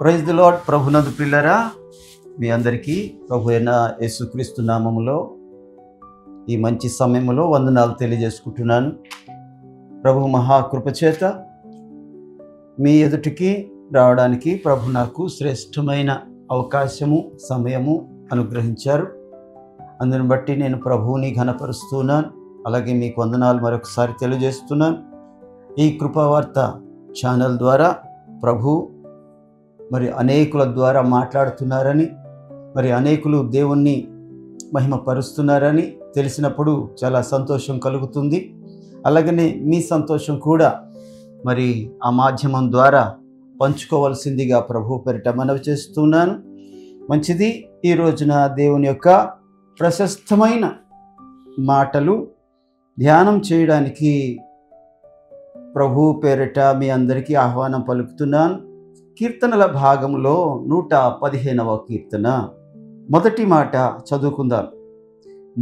Praise the lord. ప్రభునందు ప్రియులారా, మీ అందరికీ ప్రభు అయిన యేసుక్రీస్తు నామములో ఈ మంచి సమయంలో వందనాలు తెలియజేసుకుంటున్నాను. ప్రభు మహాకృప చేత మీ ఎదుటికి రావడానికి ప్రభు నాకు శ్రేష్టమైన అవకాశము సమయము అనుగ్రహించారు. అందుని బట్టి నేను ప్రభువుని ఘనపరుస్తున్నాను. అలాగే మీకు వందనాలు మరొకసారి తెలియజేస్తున్నాను. ఈ కృపావార్త ఛానల్ ద్వారా ప్రభు మరి అనేకుల ద్వారా మాట్లాడుతున్నారని, మరి అనేకులు దేవుణ్ణి మహిమపరుస్తున్నారని తెలిసినప్పుడు చాలా సంతోషం కలుగుతుంది. అలాగనే మీ సంతోషం కూడా మరి ఆ మాధ్యమం ద్వారా పంచుకోవాల్సిందిగా ప్రభు పేరిట మనవి చేస్తున్నాను. మంచిది. ఈ రోజున దేవుని యొక్క ప్రశస్తమైన మాటలు ధ్యానం చేయడానికి ప్రభు పేరిట మీ అందరికీ ఆహ్వానం పలుకుతున్నాను. కీర్తనల భాగంలో 115వ కీర్తన మొదటి మాట చదువుకుందాం.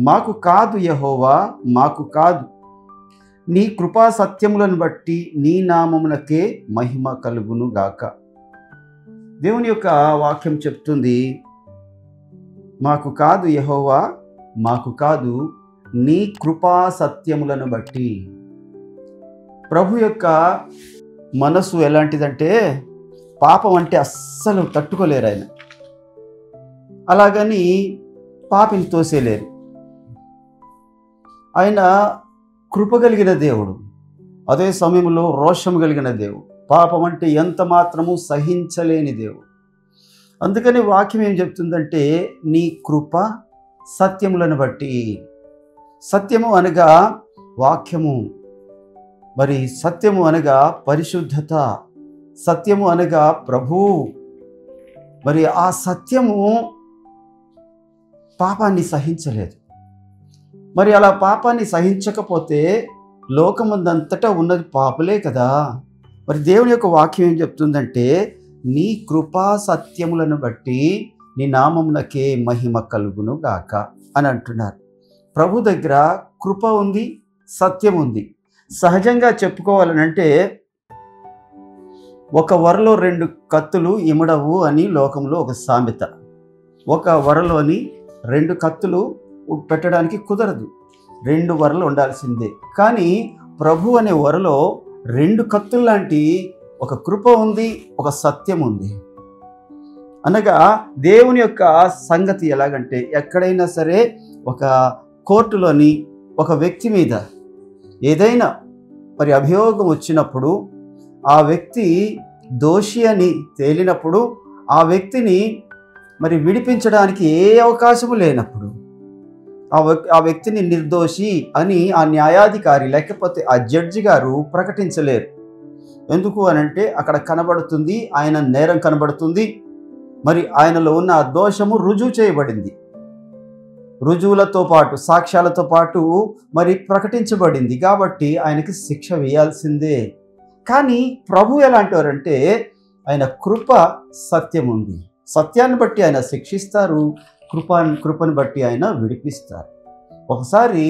మాకు కాదు యెహోవా, మాకు కాదు, నీ కృపా సత్యములను బట్టి నీ నామమునకే మహిమ కలుగును గాక. దేవుని యొక్క వాక్యం చెప్తుంది, మాకు కాదు యెహోవా, మాకు కాదు, నీ కృపా సత్యములను బట్టి. ప్రభు యొక్క మనసు ఎలాంటిదంటే, పాపం అంటే అస్సలు తట్టుకోలేరు ఆయన. అలాగని పాపిని తోసేలేరు. ఆయన కృప కలిగిన దేవుడు, అదే సమయంలో రోషం కలిగిన దేవుడు. పాపం అంటే ఎంత మాత్రము సహించలేని దేవుడు. అందుకని వాక్యం ఏం చెప్తుందంటే, నీ కృప సత్యములను బట్టి. సత్యము అనగా వాక్యము, మరి సత్యము అనగా పరిశుద్ధత, సత్యము అనగా ప్రభువు. మరి ఆ సత్యము పాపాన్ని సహించలేదు. మరి అలా పాపాన్ని సహించకపోతే లోకమందంతటా ఉన్నది పాపులే కదా. మరి దేవుని యొక్క వాక్యం ఏం చెప్తుందంటే, నీ కృపా సత్యములను బట్టి నీ నామమునకే మహిమ కలుగును గాక అని అంటున్నారు. ప్రభు దగ్గర కృప ఉంది, సత్యం ఉంది. సహజంగా చెప్పుకోవాలనంటే, ఒక వరలో 2 కత్తులు ఇమడవు అని లోకంలో ఒక సామెత. ఒక వరలోని 2 కత్తులు పెట్టడానికి కుదరదు, 2 వరలు ఉండాల్సిందే. కానీ ప్రభు అనే వరలో 2 కత్తులు లాంటి ఒక కృప ఉంది, ఒక సత్యం ఉంది. అనగా దేవుని యొక్క సంగతి ఎలాగంటే, ఎక్కడైనా సరే ఒక కోర్టులోని ఒక వ్యక్తి మీద ఏదైనా మరి అభియోగం వచ్చినప్పుడు, ఆ వ్యక్తి దోషి అని తేలినప్పుడు, ఆ వ్యక్తిని మరి విడిపించడానికి ఏ అవకాశము లేనప్పుడు, ఆ వ్యక్తిని నిర్దోషి అని ఆ న్యాయాధికారి లేకపోతే ఆ జడ్జి గారు ప్రకటించలేరు. ఎందుకు అనంటే, అక్కడ కనబడుతుంది, ఆయన నేరం కనబడుతుంది, మరి ఆయనలో ఉన్న ఆ దోషము రుజువు చేయబడింది. రుజువులతో పాటు సాక్ష్యాలతో పాటు మరి ప్రకటించబడింది. కాబట్టి ఆయనకి శిక్ష వేయాల్సిందే. కానీ ప్రభు ఎలాంటివారంటే, ఆయన కృప సత్యం ఉంది. సత్యాన్ని బట్టి ఆయన శిక్షిస్తారు, కృపను బట్టి ఆయన విడిపిస్తారు. ఒకసారి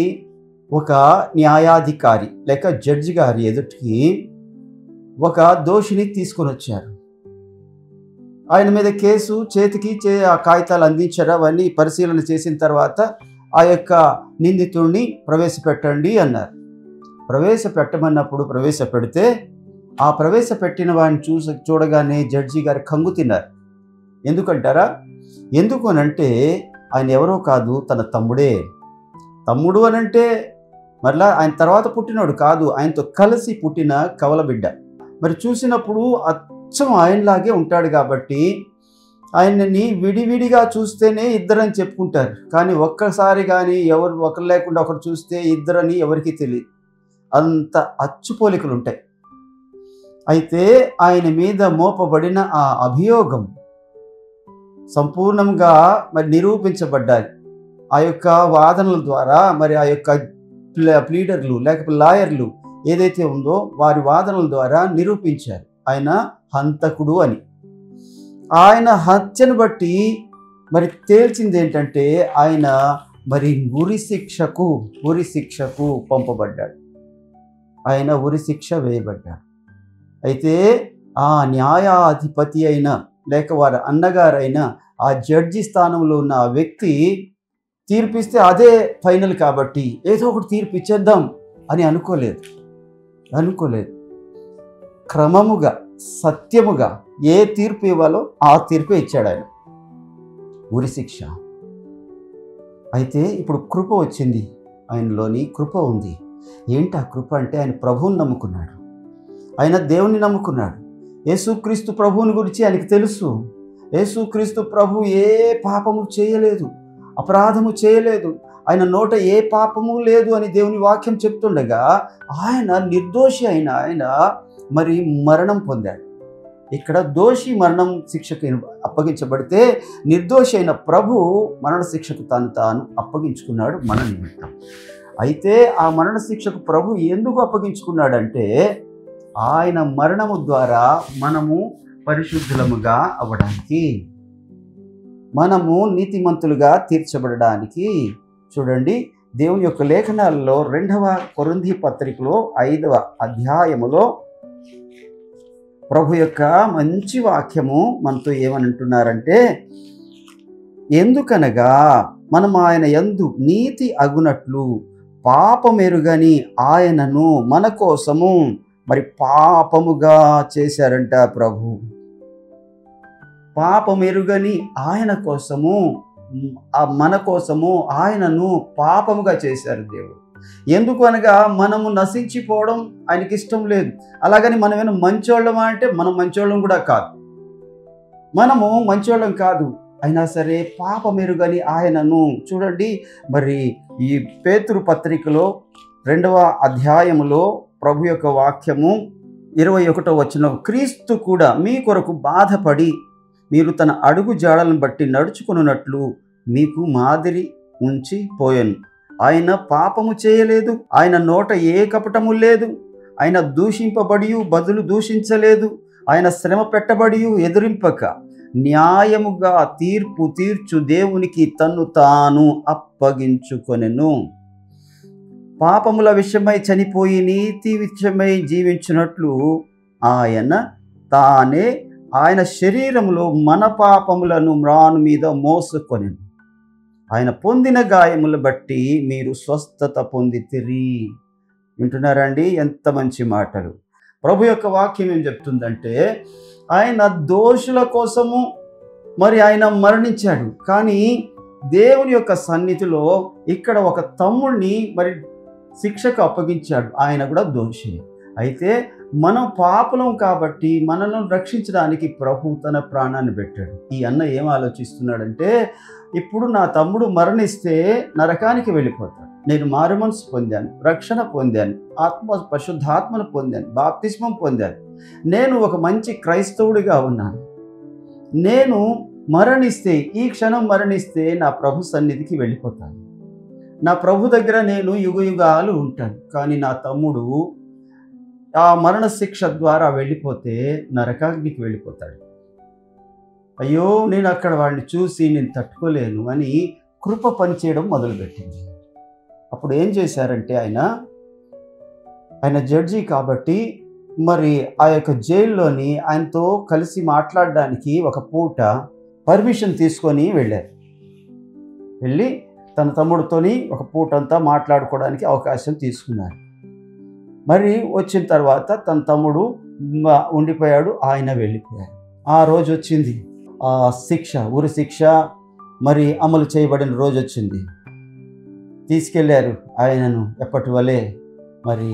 ఒక న్యాయాధికారి లేక జడ్జి గారి ఎదుటికి ఒక దోషిని తీసుకొని వచ్చారు. ఆయన మీద కేసు చేతికి ఆ కాగితాలు అందించారు. అవన్నీ పరిశీలన చేసిన తర్వాత ఆ యొక్క నిందితుడిని ప్రవేశపెట్టండి అన్నారు. ప్రవేశపెట్టమన్నప్పుడు ప్రవేశపెడితే, ఆ ప్రవేశపెట్టిన వాడిని చూడగానే జడ్జి గారు కంగు తిన్నారు. ఎందుకంటారా? ఎందుకు అనంటే, ఆయన ఎవరో కాదు, తన తమ్ముడే. తమ్ముడు అనంటే మరలా ఆయన తర్వాత పుట్టినోడు కాదు, ఆయనతో కలిసి పుట్టిన కవల బిడ్డ. మరి చూసినప్పుడు అచ్చం ఆయనలాగే ఉంటాడు. కాబట్టి ఆయనని విడివిడిగా చూస్తేనే ఇద్దరని చెప్పుకుంటారు. కానీ ఒక్కసారి కానీ ఒకరు లేకుండా ఒకరు చూస్తే ఇద్దరని ఎవరికి తెలియదు. అంత అచ్చుపోలికలు ఉంటాయి. అయితే ఆయన మీద మోపబడిన ఆ అభియోగం సంపూర్ణంగా మరి నిరూపించబడ్డాయి. ఆ యొక్క వాదనల ద్వారా మరి ఆ యొక్క ప్లీడర్లు లేకపోతే లాయర్లు ఏదైతే ఉందో వారి వాదనల ద్వారా నిరూపించారు ఆయన హంతకుడు అని. ఆయన హత్యను బట్టి మరి తేల్చింది ఏంటంటే, ఆయన మరి ఉరి శిక్షకు పంపబడ్డాడు. ఆయన ఉరి శిక్ష వేయబడ్డాడు. అయితే ఆ న్యాయాధిపతి అయిన లేక వారి అన్నగారైనా ఆ జడ్జి స్థానంలో ఉన్న ఆ వ్యక్తి తీర్పిస్తే అదే ఫైనల్ కాబట్టి ఏదో ఒకటి తీర్పు ఇచ్చేద్దాం అని అనుకోలేదు. క్రమముగా సత్యముగా ఏ తీర్పు ఇవ్వాలో ఆ తీర్పే ఇచ్చాడు ఆయన. ఉరి శిక్ష. అయితే ఇప్పుడు కృప వచ్చింది, ఆయనలోని కృప ఉంది. ఏంటి ఆ కృప అంటే ఆయన ప్రభువుని నమ్ముకున్నాడు, ఆయన దేవుని నమ్ముకున్నాడు. యేసుక్రీస్తు ప్రభువుని గురించి ఆయనకు తెలుసు. యేసుక్రీస్తు ప్రభు ఏ పాపము చేయలేదు, అపరాధము చేయలేదు, ఆయన నోట ఏ పాపము లేదు అని దేవుని వాక్యం చెప్తుండగా ఆయన నిర్దోషి అయిన ఆయన మరి మరణం పొందాడు. ఇక్కడ దోషి మరణం శిక్షకు అప్పగించబడితే నిర్దోషి అయిన ప్రభు మరణ శిక్షకు తాను అప్పగించుకున్నాడు మన నిమిత్తం. అయితే ఆ మరణ శిక్షకు ప్రభు ఎందుకు అప్పగించుకున్నాడంటే ఆయన మరణము ద్వారా మనము పరిశుద్ధులముగా అవ్వడానికి, మనము నీతిమంతులుగా తీర్చబడడానికి. చూడండి, దేవుని యొక్క లేఖనాలలో 2వ కొరింథీ పత్రికలో 5వ అధ్యాయములో ప్రభు యొక్క మంచి వాక్యము మనతో ఏమని అంటున్నారంటే, ఎందుకనగా మనం ఆయన యందు నీతి అగునట్లు పాపమెరుగని ఆయనను మన కోసము మరి పాపముగా చేశారంట ప్రభు. పాపమెరుగని ఆయన కోసము, మన కోసము ఆయనను పాపముగా చేశారు దేవుడు. ఎందుకు అనగా మనము నశించిపోవడం ఆయనకి ఇష్టం లేదు. అలాగని మనమేమైనా మంచోళ్ళమా అంటే మనం మంచోళ్ళం కూడా కాదు, మనము మంచోళ్ళం కాదు. అయినా సరే పాపమెరుగని ఆయనను. చూడండి, మరి ఈ పేతురు పత్రికలో 2వ అధ్యాయములో ప్రభు యొక్క వాక్యము 21వ వచనం, క్రీస్తు కూడా మీ కొరకు బాధపడి మీరు తన అడుగు జాడలను బట్టి నడుచుకున్నట్లు మీకు మాదిరి ఉంచి పోయాను. ఆయన పాపము చేయలేదు, ఆయన నోట ఏ కపటము లేదు, ఆయన దూషింపబడి బదులు దూషించలేదు, ఆయన శ్రమ పెట్టబడి ఎదురింపక న్యాయముగా తీర్పు తీర్చు దేవునికి తన్ను తాను అప్పగించుకొనెను. పాపముల విషయమై చనిపోయి నీతి విషయమై జీవించినట్లు ఆయన తానే ఆయన శరీరములో మన పాపములను మ్రాను మీద మోసుకొనెను. ఆయన పొందిన గాయములు బట్టి మీరు స్వస్థత పొందితిరి. వింటున్నారండి? ఎంత మంచి మాటలు. ప్రభు యొక్క వాక్యం ఏం చెప్తుందంటే, ఆయన దోషుల కోసము మరి ఆయన మరణించాడు. కానీ దేవుని యొక్క సన్నిధిలో ఇక్కడ ఒక తమ్ముడిని మరి శిక్షకు అప్పగించాడు. ఆయన కూడా దోషి. అయితే మనం పాపులం కాబట్టి మనల్ని రక్షించడానికి ప్రభు తన ప్రాణాన్ని పెట్టాడు. ఈ అన్న ఏం ఆలోచిస్తున్నాడంటే, ఇప్పుడు నా తమ్ముడు మరణిస్తే నరకానికి వెళ్ళిపోతాడు, నేను మారు మనసు పొందాను, రక్షణ పొందాను, పరిశుద్ధాత్మను పొందాను, బాప్తిస్మం పొందాను, నేను ఒక మంచి క్రైస్తవుడిగా ఉన్నాను, నేను మరణిస్తే, ఈ క్షణం మరణిస్తే నా ప్రభు సన్నిధికి వెళ్ళిపోతాను, నా ప్రభు దగ్గర నేను యుగయుగాలు ఉంటాను. కానీ నా తమ్ముడు ఆ మరణ శిక్ష ద్వారా వెళ్ళిపోతే నరకాగ్నికి వెళ్ళిపోతాడు. అయ్యో, నేను అక్కడ వాడిని చూసి నేను తట్టుకోలేను అని కృప పనిచేయడం మొదలుపెట్టింది. అప్పుడు ఏం చేశారంటే, ఆయన జడ్జి కాబట్టి మరి ఆ యొక్క జైల్లోని ఆయనతో కలిసి మాట్లాడడానికి ఒక పూట పర్మిషన్ తీసుకొని వెళ్ళారు. వెళ్ళి తన తమ్ముడితోని ఒక పూట అంతా మాట్లాడుకోవడానికి అవకాశం తీసుకున్నారు. మరి వచ్చిన తర్వాత తన తమ్ముడు ఉండిపోయాడు, ఆయన వెళ్ళిపోయాడు. ఆ రోజు వచ్చింది, ఆ శిక్ష, ఉరి శిక్ష మరి అమలు చేయబడిన రోజు వచ్చింది. తీసుకెళ్ళారు ఆయనను, ఎప్పటి వలె మరి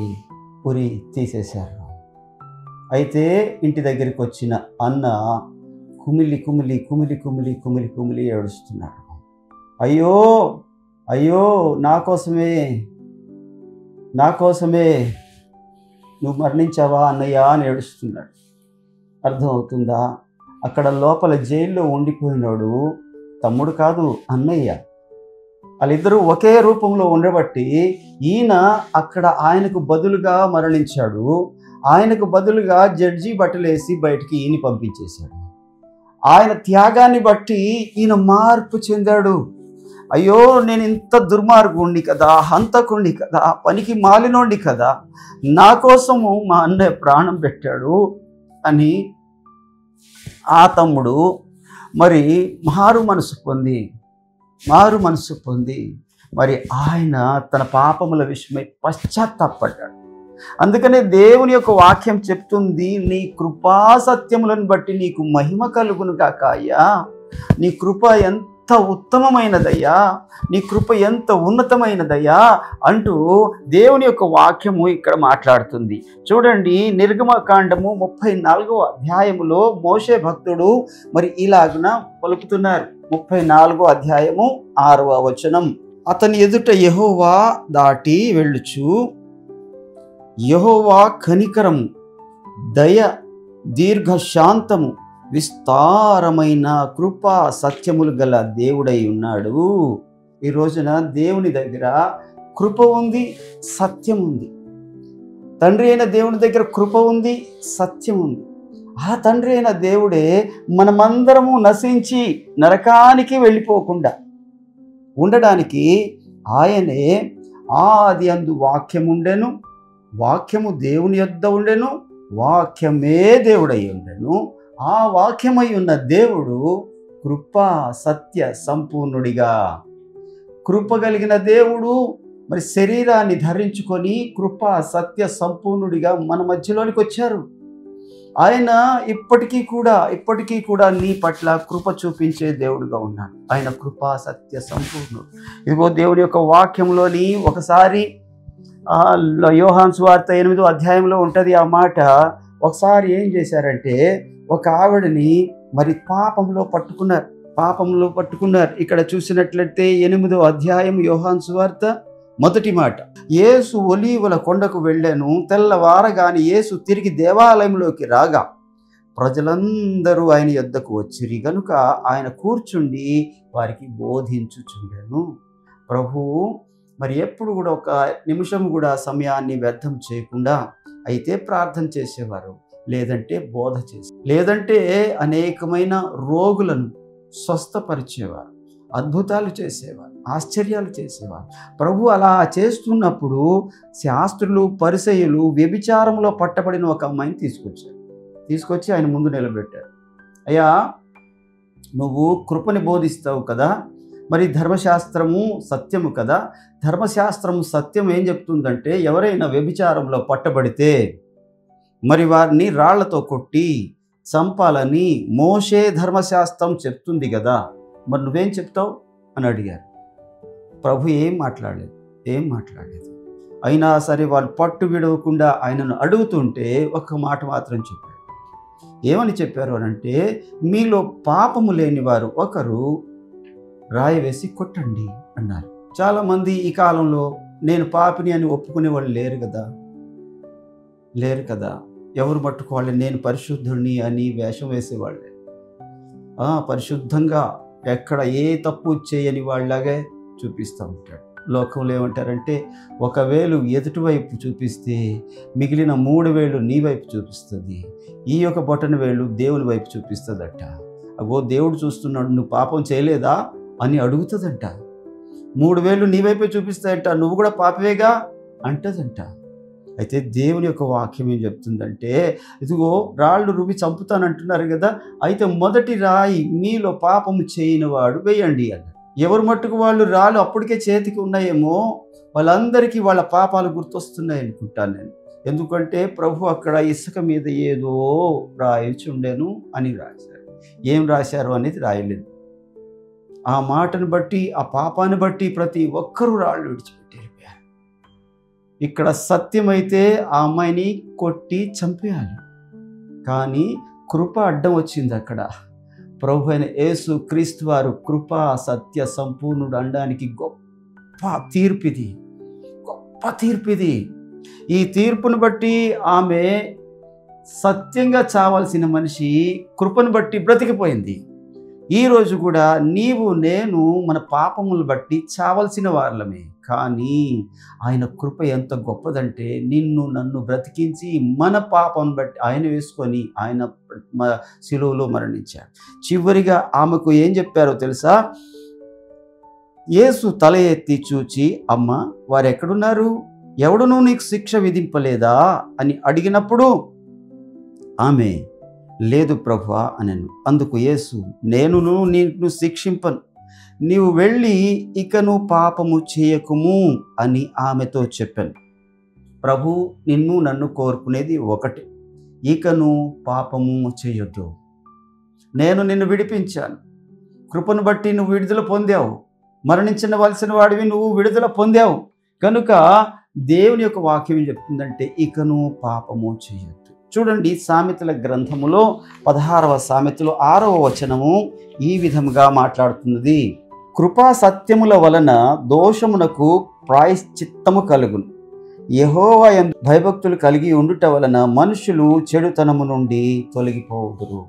ఉరి తీసేశారు. అయితే ఇంటి దగ్గరికి వచ్చిన అన్న కుమిలి కుమిలి కుమిలి కుమిలి కుమిలి కుమిలి ఏడుస్తున్నాడు. అయ్యో అయ్యో, నా కోసమే నువ్వు మరణించావా అన్నయ్య అని ఏడుస్తున్నాడు. అర్థమవుతుందా? అక్కడ లోపల జైల్లో ఉండిపోయినాడు తమ్ముడు కాదు, అన్నయ్య. వాళ్ళిద్దరూ ఒకే రూపంలో ఉండబట్టి ఈయన అక్కడ ఆయనకు బదులుగా మరణించాడు. ఆయనకు బదులుగా జడ్జి బట్టలేసి బయటికి ఈయన పంపించేశాడు. ఆయన త్యాగాన్ని బట్టి ఈయన మార్పు చెందాడు. అయ్యో, నేను ఇంత దుర్మార్గుణ్ణి కదా, హంతకుణ్ణి కదా, పనికి మాలినోండి కదా, నా కోసము మా అన్నయ్య ప్రాణం పెట్టాడు అని ఆ తమ్ముడు మరి మారు మనసు పొంది మరి ఆయన తన పాపముల విషయమై పశ్చాత్తాపడ్డాడు. అందుకనే దేవుని యొక్క వాక్యం చెప్తుంది, నీ కృపా సత్యములను బట్టి నీకు మహిమ కలుగును గాక అయ్యా, నీ కృప ఎంత ఉత్తమమైనదయ్యా, నీ కృప ఎంత ఉన్నతమైనదయ్యా అంటూ దేవుని యొక్క వాక్యము ఇక్కడ మాట్లాడుతుంది. చూడండి, నిర్గమకాండము 34వ అధ్యాయములో మోషే భక్తుడు మరి ఇలాగున పలుకుతున్నారు. 34వ అధ్యాయము 6వ వచనం, అతని ఎదుట యెహోవా దాటి వెళ్ళుచు, యెహోవా కనికరము, దయ, దీర్ఘశాంతము, విస్తారమైన కృపా సత్యములు గల దేవుడై ఉన్నాడు. ఈ రోజున దేవుని దగ్గర కృప ఉంది, సత్యం ఉంది. తండ్రి అయిన దేవుని దగ్గర కృప ఉంది, సత్యం ఉంది. ఆ తండ్రి అయిన దేవుడే మనమందరము నశించి నరకానికి వెళ్ళిపోకుండా ఉండడానికి ఆయనే ఆది అందు వాక్యముండెను, వాక్యము దేవుని యొద్ద ఉండెను, వాక్యమే దేవుడై ఉండెను. ఆ వాక్యమై ఉన్న దేవుడు కృపా సత్య సంపూర్ణుడిగా, కృప కలిగిన దేవుడు మరి శరీరాన్ని ధరించుకొని కృపా సత్య సంపూర్ణుడిగా మన మధ్యలోనికి వచ్చారు. ఆయన ఇప్పటికీ కూడా నీ పట్ల కృప చూపించే దేవుడుగా ఉన్నాడు. ఆయన కృపా సత్య సంపూర్ణుడు. ఇదిగో దేవుని యొక్క వాక్యంలోని ఒకసారి యోహాను సువార్త 8వ అధ్యాయంలో ఉంటుంది ఆ మాట. ఒకసారి ఏం చేశారంటే, ఒక ఆవిడని మరి పాపంలో పట్టుకున్నారు. ఇక్కడ చూసినట్లయితే 8వ అధ్యాయం యోహాను సువార్త మొదటి మాట, యేసు ఒలీవల కొండకు వెళ్ళాను. తెల్లవారగానే యేసు తిరిగి దేవాలయంలోకి రాగా ప్రజలందరూ ఆయన యొద్దకు వచ్చిరి గనుక ఆయన కూర్చుండి వారికి బోధించుచుండెను. ప్రభువు మరి ఎప్పుడు కూడా ఒక నిమిషం కూడా సమయాన్ని వ్యర్థం చేయకుండా అయితే ప్రార్థన చేసేవారు, లేదంటే బోధ లేదంటే అనేకమైన రోగులను స్వస్థపరిచేవారు, అద్భుతాలు చేసేవారు, ఆశ్చర్యాలు చేసేవారు. ప్రభు అలా చేస్తున్నప్పుడు శాస్త్రులు, పరిసయ్యులు వ్యభిచారంలో పట్టబడిన ఒక అమ్మాయిని తీసుకొచ్చి ఆయన ముందు నిలబెట్టారు. అయ్యా, నువ్వు కృపని బోధిస్తావు కదా, మరి ధర్మశాస్త్రము సత్యము కదా, ధర్మశాస్త్రము సత్యం ఏం చెప్తుందంటే ఎవరైనా వ్యభిచారంలో పట్టబడితే మరి వారిని రాళ్లతో కొట్టి చంపాలని మోషే ధర్మశాస్త్రం చెప్తుంది కదా, మరి నువ్వేం చెప్తావు అని అడిగారు. ప్రభు ఏం మాట్లాడలేదు. అయినా సరే వాళ్ళు పట్టు విడవకుండా ఆయనను అడుగుతుంటే ఒక్క మాట మాత్రం చెప్పారు. ఏమని చెప్పారు అనంటే, మీలో పాపము లేని వారు ఒకరు రాయి వేసి కొట్టండి అన్నారు. చాలామంది ఈ కాలంలో నేను పాపిని అని ఒప్పుకునే వాళ్ళు లేరు కదా. ఎవరు పట్టుకోవాలి, నేను పరిశుద్ధుడిని అని వేషం వేసేవాళ్ళే. పరిశుద్ధంగా ఎక్కడ ఏ తప్పు చేయని వాళ్ళలాగే చూపిస్తూ ఉంటాడు. లోకంలో ఏమంటారంటే, ఒక వేలు ఎదుటివైపు చూపిస్తే మిగిలిన 3 వేలు నీ వైపు చూపిస్తుంది, ఈ యొక్క బొటన వేలు దేవుని వైపు చూపిస్తుందట. అగో దేవుడు చూస్తున్నాడు, నువ్వు పాపం చేయలేదా అని అడుగుతుందంట. 3 వేలు నీ వైపే చూపిస్తాయంట, నువ్వు కూడా పాపవేగా అంటదంట. అయితే దేవుని యొక్క వాక్యం ఏం చెప్తుందంటే, ఇదిగో రాళ్ళు రువి చంపుతానంటున్నారు కదా, అయితే మొదటి రాయి మీలో పాపము చేయని వాడు వేయండి అన్న. ఎవరు మట్టుకు వాళ్ళు రాళ్ళు అప్పటికే చేతికి ఉన్నాయేమో వాళ్ళందరికీ వాళ్ళ పాపాలు గుర్తొస్తున్నాయి అనుకుంటాను నేను. ఎందుకంటే ప్రభు అక్కడ ఇసుక మీద ఏదో రాయించుండెను అని రాశారు. ఏం రాశారు అనేది రాయలేదు. ఆ మాటను బట్టి, ఆ పాపాన్ని బట్టి ప్రతి ఒక్కరూ రాళ్ళు విడిచిపెట్టారు. ఇక్కడ సత్యమైతే ఆ అమ్మాయిని కొట్టి చంపేయాలి, కానీ కృప అడ్డం వచ్చింది. అక్కడ ప్రభు అయిన యేసు క్రీస్తు వారు కృపా సత్య సంపూర్ణుడు అనడానికి గొప్ప తీర్పిది. ఈ తీర్పును బట్టి ఆమె సత్యంగా చావాల్సిన మనిషి కృపను బట్టి బ్రతికిపోయింది. ఈరోజు కూడా నీవు నేను మన పాపములను బట్టి చావాల్సిన వారలమే, కానీ ఆయన కృప ఎంత గొప్పదంటే నిన్ను నన్ను బ్రతికించి మన పాపం బట్టి ఆయన వేసుకొని ఆయన శిలువలో మరణించాడు. చివరిగా ఆమెకు ఏం చెప్పారో తెలుసా? యేసు తల ఎత్తి చూచి, అమ్మ వారు ఎక్కడున్నారు, ఎవడునూ నీకు శిక్ష విధింపలేదా అని అడిగినప్పుడు ఆమె లేదు ప్రభువా అనెను. అందుకు యేసు, నేనును నిన్ను శిక్షింపను, నీవు వెళ్ళి ఇకను పాపము చేయకుము అని ఆమెతో చెప్పాను. ప్రభు నిన్ను నన్ను కోరుకునేది ఒకటి, ఇకను పాపము చేయొద్దు. నేను నిన్ను విడిపించాను, కృపను బట్టి నువ్వు విడుదల పొందావు, మరణించవలసిన వాడివి నువ్వు విడుదల పొందావు. కనుక దేవుని యొక్క వాక్యం ఏం చెప్తుందంటే ఇకను పాపము చేయొద్దు. చూడండి, సామెతల గ్రంథములో 16వ సామెతలో 6వ వచనము ఈ విధముగా మాట్లాడుతున్నది. కృపా సత్యముల వలన దోషమునకు ప్రాయశ్చిత్తము కలుగును, యెహోవా యందు భయభక్తులు కలిగి ఉండుట వలన మనుషులు చెడుతనము నుండి తొలగిపోవుదురు.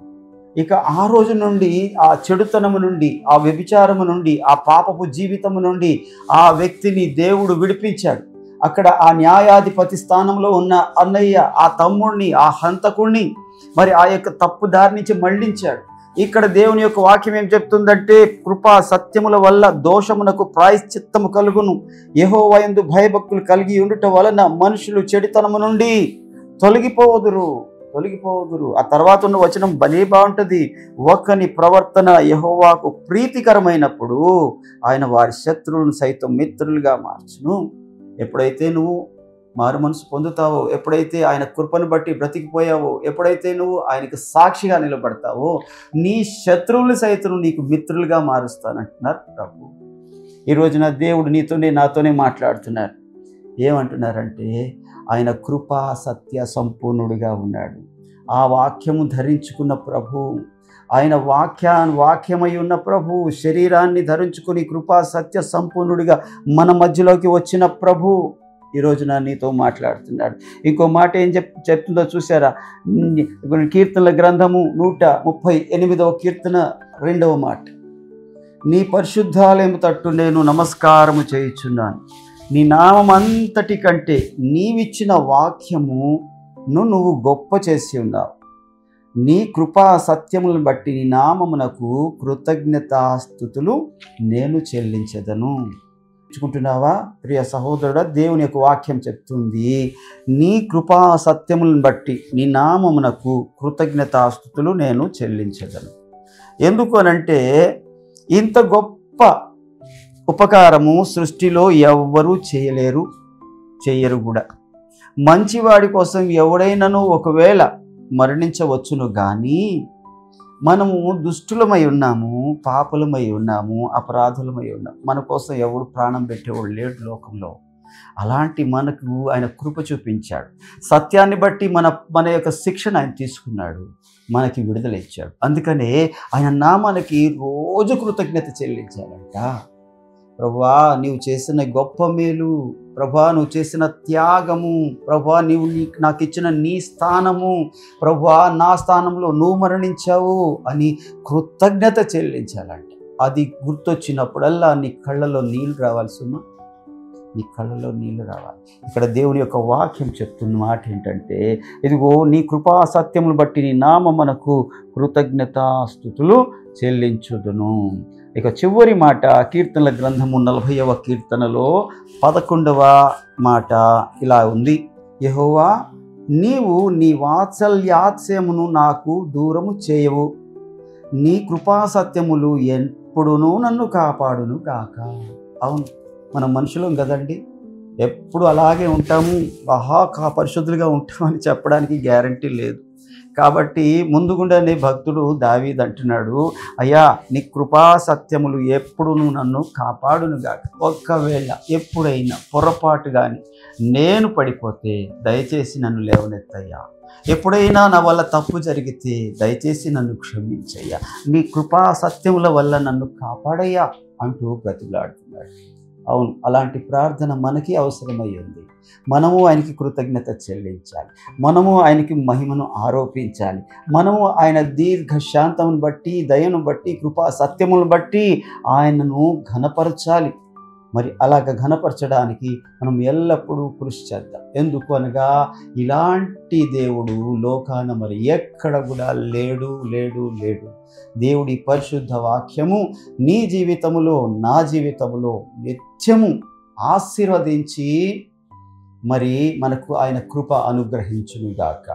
ఇక ఆ రోజు నుండి ఆ చెడుతనము నుండి, ఆ వ్యభిచారము నుండి, ఆ పాపపు జీవితము నుండి ఆ వ్యక్తిని దేవుడు విడిపించాడు. అక్కడ ఆ న్యాయాధిపతి స్థానంలో ఉన్న అన్నయ్య ఆ తమ్ముడిని, ఆ హంతకుడిని మరి ఆ యొక్క తప్పు దారి నుంచి మళ్లించాడు. ఇక్కడ దేవుని యొక్క వాక్యం ఏం చెప్తుందంటే కృపా సత్యముల వల్ల దోషమునకు ప్రాయశ్చిత్తము కలుగును, యెహోవా యందు భయభక్తులు కలిగి ఉండుట వలన మనుషులు చెడుతనము నుండి తొలగిపోవుదురు. ఆ తర్వాత ఉన్న వచనం భలే బాగుంటుంది. ఒకని ప్రవర్తన యెహోవాకు ప్రీతికరమైనప్పుడు ఆయన వారి శత్రువులను సైతం మిత్రులుగా మార్చును. ఎప్పుడైతే నువ్వు మారు మనసు పొందుతావో, ఎప్పుడైతే ఆయన కృపను బట్టి బ్రతికిపోయావో, ఎప్పుడైతే నువ్వు ఆయనకు సాక్షిగా నిలబడతావో, నీ శత్రువులు సైతం నీకు మిత్రులుగా మారుస్తానంటున్నారు ప్రభు. ఈ రోజున దేవుడు నాతోనే మాట్లాడుతున్నారు. ఏమంటున్నారంటే ఆయన కృపా సత్య సంపూర్ణుడిగా ఉన్నాడు. ఆ వాక్యము ధరించుకున్న ప్రభు, ఆయన వాక్యమై ఉన్న ప్రభు, శరీరాన్ని ధరించుకుని కృపా సత్య సంపూర్ణుడిగా మన మధ్యలోకి వచ్చిన ప్రభు ఈ రోజున నీతో మాట్లాడుతున్నాడు. ఇంకో మాట ఏం చెప్తుందో చూసారా? కీర్తనల గ్రంథము 138వ కీర్తన 2వ మాట, నీ పరిశుద్ధాలయము తట్టు నేను నమస్కారము చేయుచున్నాను, నీ నామం అంతటి కంటే నీవిచ్చిన వాక్యమును నువ్వు గొప్ప చేసి ఉన్నావు, నీ కృపా సత్యములను బట్టి నీ నామమునకు కృతజ్ఞతాస్తుతులు నేను చెల్లించెదను. కుంటున్నావా ప్రియ సహోదరుడా? దేవుని యొక్క వాక్యం చెప్తుంది, నీ కృపా సత్యములను బట్టి నీ నామమునకు కృతజ్ఞతాస్తుతులు నేను చెల్లించెదను. ఎందుకు అనంటే ఇంత గొప్ప ఉపకారము సృష్టిలో ఎవ్వరూ చేయరు కూడా. మంచివాడి కోసం ఎవడైనాను ఒకవేళ మరణించవచ్చును, కానీ మనము దుష్టులమై ఉన్నాము, పాపులమై ఉన్నాము, అపరాధులమై ఉన్నాము. మన కోసం ఎవడు ప్రాణం పెట్టేవాడు లేడు లోకంలో. అలాంటి మనకు ఆయన కృప చూపించాడు. సత్యాన్ని బట్టి మన యొక్క శిక్షణ ఆయన తీసుకున్నాడు, మనకి విడుదల ఇచ్చాడు. అందుకనే ఆయన నామానికి రోజు కృతజ్ఞత చెల్లించాలంట. ప్రభువా నీవు చేసిన గొప్ప మేలు, ప్రభువా నువ్వు చేసిన త్యాగము, ప్రభువా నాకు ఇచ్చిన నీ స్థానము, ప్రభువా నా స్థానంలో నువ్వు మరణించావు అని కృతజ్ఞత చెల్లించాలంట. అది గుర్తొచ్చినప్పుడల్లా నీ కళ్ళలో నీళ్ళు రావాలి సుమా, నీ కళ్ళలో నీళ్ళు రావాలి. ఇక్కడ దేవుని యొక్క వాక్యం చెప్తున్న మాట ఏంటంటే, ఇదిగో నీ కృపా సత్యమును బట్టి నీ నామమునకు కృతజ్ఞతాస్తుతులు చెల్లించుదును. ఇక చివరి మాట కీర్తనల గ్రంథము 40వ కీర్తనలో 11వ మాట ఇలా ఉంది, యెహోవా నీవు నీ వాత్సల్యాత్స్యమును నాకు దూరము చేయవు, నీ కృపా సత్యములు ఎప్పుడునూ నన్ను కాపాడును గాక. అవును, మనం మనుషులం కదండి, ఎప్పుడు అలాగే ఉంటాము, పరిశుద్ధులుగా ఉంటామని చెప్పడానికి గ్యారంటీ లేదు. కాబట్టి ముందుగుండానే భక్తుడు దావీదు అంటున్నాడు, అయ్యా నీ కృపా సత్యములు ఎప్పుడు నన్ను కాపాడునుగాక. ఒక్కవేళ ఎప్పుడైనా పొరపాటు కానీ నేను పడిపోతే దయచేసి నన్ను లేవనెత్తయ్యా, ఎప్పుడైనా నా వల్ల తప్పు జరిగితే దయచేసి నన్ను క్షమించయ్యా, నీ కృపా సత్యముల వల్ల నన్ను కాపాడయ్యా అంటూ బ్రతిలాడుతున్నాడు. అవును, అలాంటి ప్రార్థన మనకి అవసరమై ఉంది. మనము ఆయనకి కృతజ్ఞత చెల్లించాలి, మనము ఆయనకి మహిమను ఆరోపించాలి, మనము ఆయన దీర్ఘశాంతమును బట్టి, దయను బట్టి, కృపా సత్యములను బట్టి ఆయనను ఘనపరచాలి. మరి అలాగ ఘనపరచడానికి మనం ఎల్లప్పుడూ కృషి చేద్దాం. ఎందుకు అనగా ఇలాంటి దేవుడు లోకాన మరి ఎక్కడ కూడా లేడు. దేవుడి పరిశుద్ధ వాక్యము నీ జీవితములో, నా జీవితములో నిత్యము ఆశీర్వదించి మరి మనకు ఆయన కృప అనుగ్రహించునుగాక.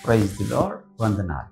Praise the Lord. వందనాలు.